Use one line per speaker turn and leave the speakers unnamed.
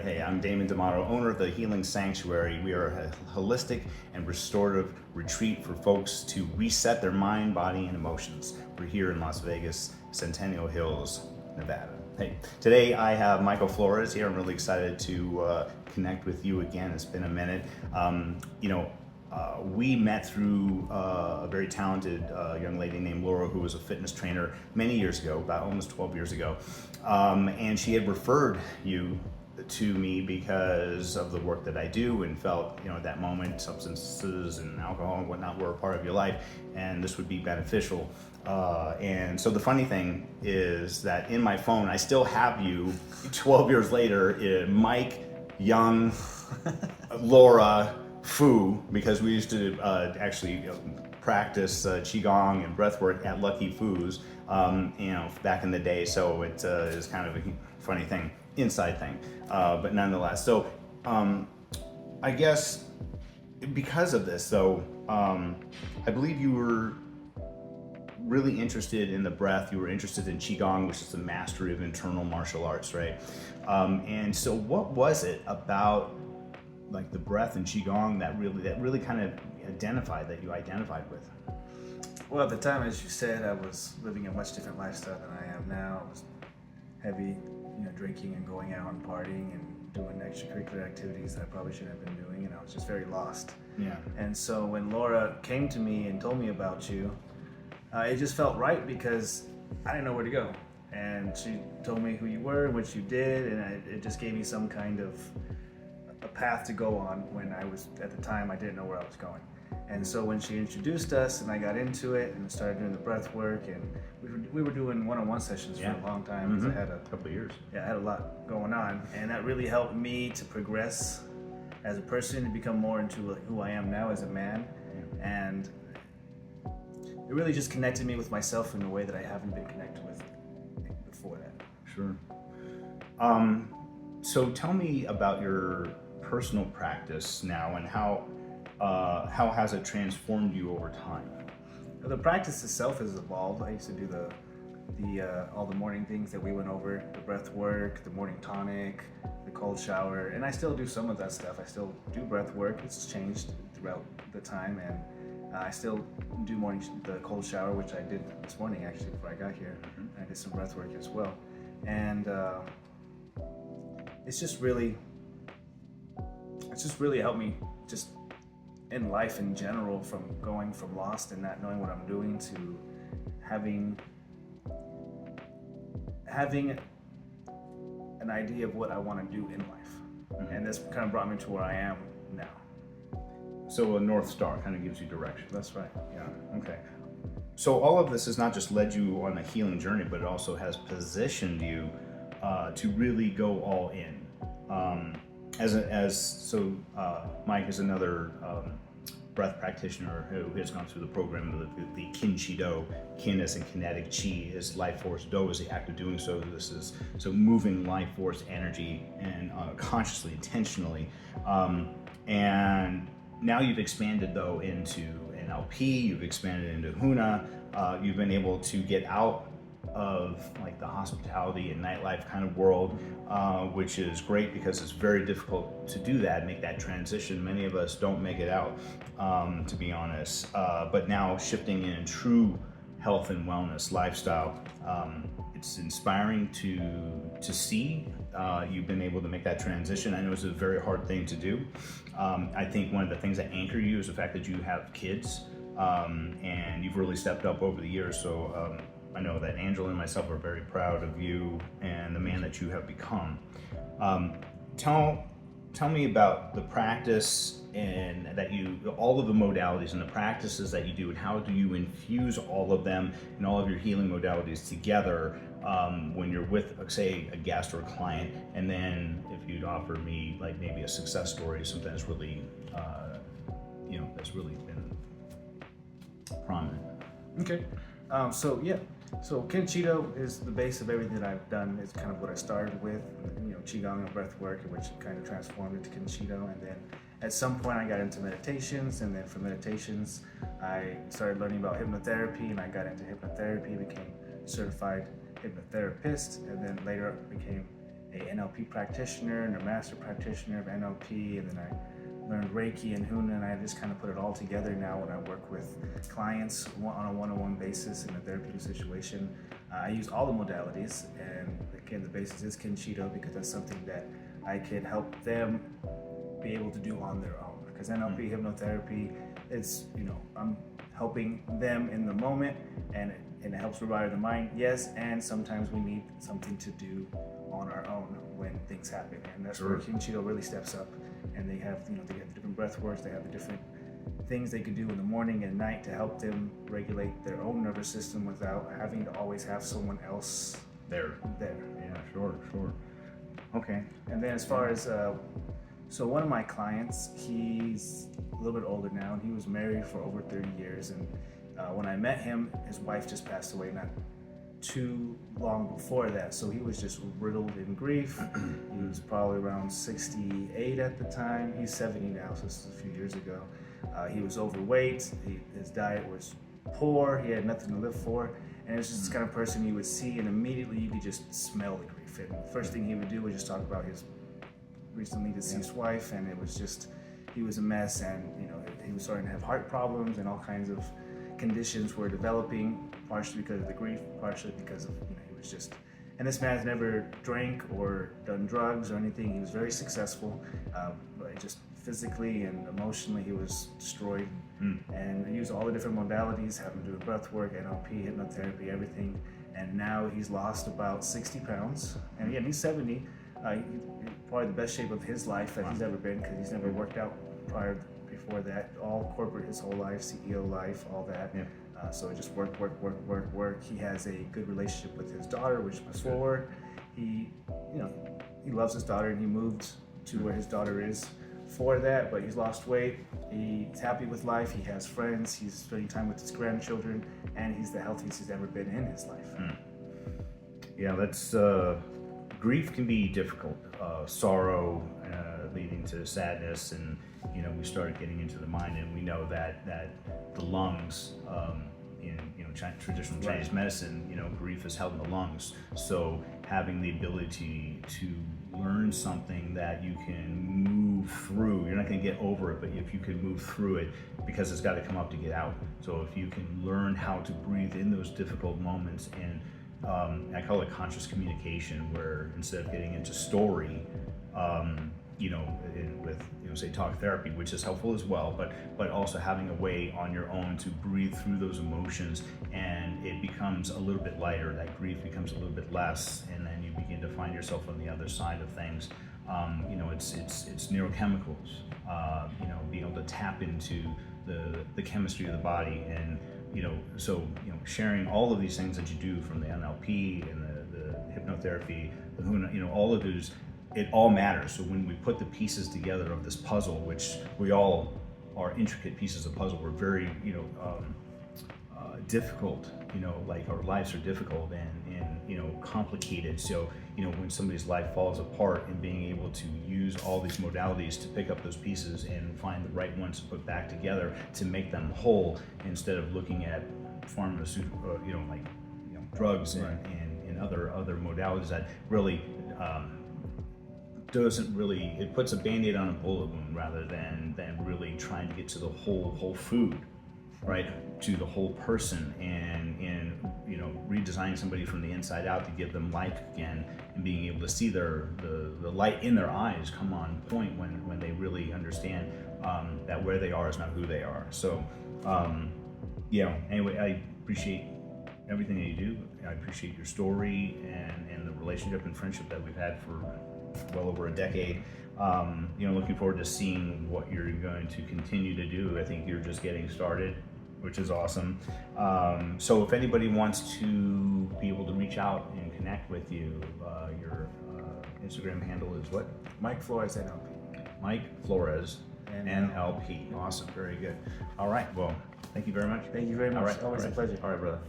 right, hey, I'm Damon, owner of the Healing Sanctuary. We are a holistic and restorative retreat for folks to reset their mind, body, and emotions. We're here in Las Vegas, Centennial Hills, Nevada. Hey, today I have Michael Flores here. I'm really excited to connect with you again. It's been a minute. We met through a very talented young lady named Laura, who was a fitness trainer many years ago, about almost 12 years ago. And she had referred you to me because of the work that I do, and felt, at that moment, substances and alcohol and whatnot were a part of your life, and this would be beneficial. And so the funny thing is that in my phone, I still have you 12 years later, Mike, Young, Laura, Fu, because we used to actually practice Qigong and breathwork at Lucky Fu's, back in the day. So it is kind of a funny thing, inside thing, but nonetheless. So I guess because of this, though, I believe you were really interested in the breath. You were interested in Qigong, which is the mastery of internal martial arts, right? And so what was it about like the breath and Qigong that really kind of you identified with?
Well, at the time, as you said, I was living a much different lifestyle than I am now. I was heavy, drinking and going out and partying and doing extracurricular activities that I probably shouldn't have been doing, and I was just very lost.
Yeah.
And so when Laura came to me and told me about you, it just felt right because I didn't know where to go. And she told me who you were and what you did, and it just gave me some kind of a path to go on when I was, at the time, I didn't know where I was going. And so when she introduced us and I got into it and started doing the breath work, and we were doing one-on-one sessions for a long time.
Mm-hmm.
I had a
couple of years.
Yeah, I had a lot going on, and that really helped me to progress as a person, to become more into who I am now as a man. And it really just connected me with myself in a way that I haven't been connected with before that.
Sure. So tell me about your personal practice now, and how has it transformed you over time?
The practice itself has evolved. I used to do all the morning things that we went over, the breath work, the morning tonic, the cold shower, and I still do some of that stuff. I still do breath work. It's changed throughout the time, and I still do the cold shower, which I did this morning actually before I got here. I did some breath work as well, and it's just really helped me just in life in general, from going from lost and not knowing what I'm doing to having an idea of what I want to do in life. And this kind of brought me to where I am now.
So a North Star kind of gives you direction.
That's right.
Yeah, okay. So all of this has not just led you on a healing journey, but it also has positioned you to really go all in. Mike is another breath practitioner who has gone through the program of the Kin Chi Do. Kin is in kinetic, Chi is life force, Do is the act of doing so. This is moving life force energy and consciously, intentionally. And now you've expanded though into NLP, you've expanded into Huna, you've been able to get out of like the hospitality and nightlife kind of world, which is great because it's very difficult to do that, make that transition. Many of us don't make it out, to be honest. But now shifting in true health and wellness lifestyle, it's inspiring to see you've been able to make that transition. I know it's a very hard thing to do. I think one of the things that anchor you is the fact that you have kids, and you've really stepped up over the years. So I know that Angela and myself are very proud of you and the man that you have become. Tell me about the practice and all of the modalities and the practices that you do, and how do you infuse all of them and all of your healing modalities together when you're with, say, a guest or a client, and then if you'd offer me like maybe a success story, something that's really, that's really been prominent.
Okay. So Kin Chi Do is the base of everything that I've done. It's kind of what I started with, Qigong and breath work, which kind of transformed into Kin Chi Do. And then at some point I got into meditations, and then from meditations I started learning about hypnotherapy, and I got into hypnotherapy, became certified hypnotherapist, and then later became a NLP practitioner and a master practitioner of NLP, and then I learned Reiki and Huna, and I just kind of put it all together now when I work with clients on a one-on-one basis in a therapeutic situation. I use all the modalities, and again, the basis is Kinshito because that's something that I could help them be able to do on their own. Because NLP hypnotherapy, it's, I'm helping them in the moment, and it helps rewire the mind, yes, and sometimes we need something to do on our own when things happen, and that's where Kinshito really steps up. And they have, they have the different breath works, they have the different things they could do in the morning and night to help them regulate their own nervous system without having to always have someone else
there. Yeah, sure. Okay.
And then as far as, so one of my clients, he's a little bit older now, and he was married for over 30 years. And when I met him, his wife just passed away not too long before that. So he was just riddled in grief. He was probably around 68 at the time. He's 70 now, so this is a few years ago. He was overweight. His diet was poor. He had nothing to live for. And it's just this kind of person you would see, and immediately you could just smell the grief. And the first thing he would do was just talk about his recently deceased wife, and it was just, he was a mess, and he was starting to have heart problems, and all kinds of conditions were developing, partially because of the grief, partially because of, he was just, and this man has never drank or done drugs or anything. He was very successful, but just physically and emotionally he was destroyed. And I used all the different modalities, having to do breath work, NLP, hypnotherapy, everything, and now he's lost about 60 pounds, and again, he's 70. Probably the best shape of his life that he's ever been, because he's never worked out before that. All corporate his whole life, CEO life, all that. Yeah. So just work. He has a good relationship with his daughter, which before he loves his daughter, and he moved to where his daughter is for that. But he's lost weight. He's happy with life. He has friends. He's spending time with his grandchildren, and he's the healthiest he's ever been in his life.
Yeah, that's. Grief can be difficult, sorrow leading to sadness, and we started getting into the mind, and we know that the lungs in traditional Chinese medicine, grief is held in the lungs. So having the ability to learn something that you can move through, you're not going to get over it, but if you can move through it, because it's got to come up to get out. So if you can learn how to breathe in those difficult moments, and I call it conscious communication, where instead of getting into story, with say talk therapy, which is helpful as well, but also having a way on your own to breathe through those emotions, and it becomes a little bit lighter. That grief becomes a little bit less, and then you begin to find yourself on the other side of things. It's neurochemicals. Being able to tap into the chemistry of the body, and sharing all of these things that you do, from the NLP and the hypnotherapy, the Huna, all of those, it all matters. So when we put the pieces together of this puzzle, which we all are intricate pieces of puzzle, we're very, difficult, like our lives are difficult and complicated. So, when somebody's life falls apart, and being able to use all these modalities to pick up those pieces and find the right ones to put back together to make them whole, instead of looking at pharmaceutical, drugs and other modalities that really it puts a Band-Aid on a bullet wound, rather than really trying to get to the whole food, right, to the whole person, and redesigning somebody from the inside out to give them life again, and being able to see the light in their eyes come on point when they really understand that where they are is not who they are. So anyway, I appreciate everything that you do. I appreciate your story and the relationship and friendship that we've had for well over a decade. Looking forward to seeing what you're going to continue to do. I think you're just getting started, which is awesome. So if anybody wants to be able to reach out and connect with you, your Instagram handle is what?
Mike Flores NLP.
Mike Flores NLP. Awesome, very good. All right, well, thank you very much.
Thank you very much.
All right,
Always a pleasure.
All right, brother.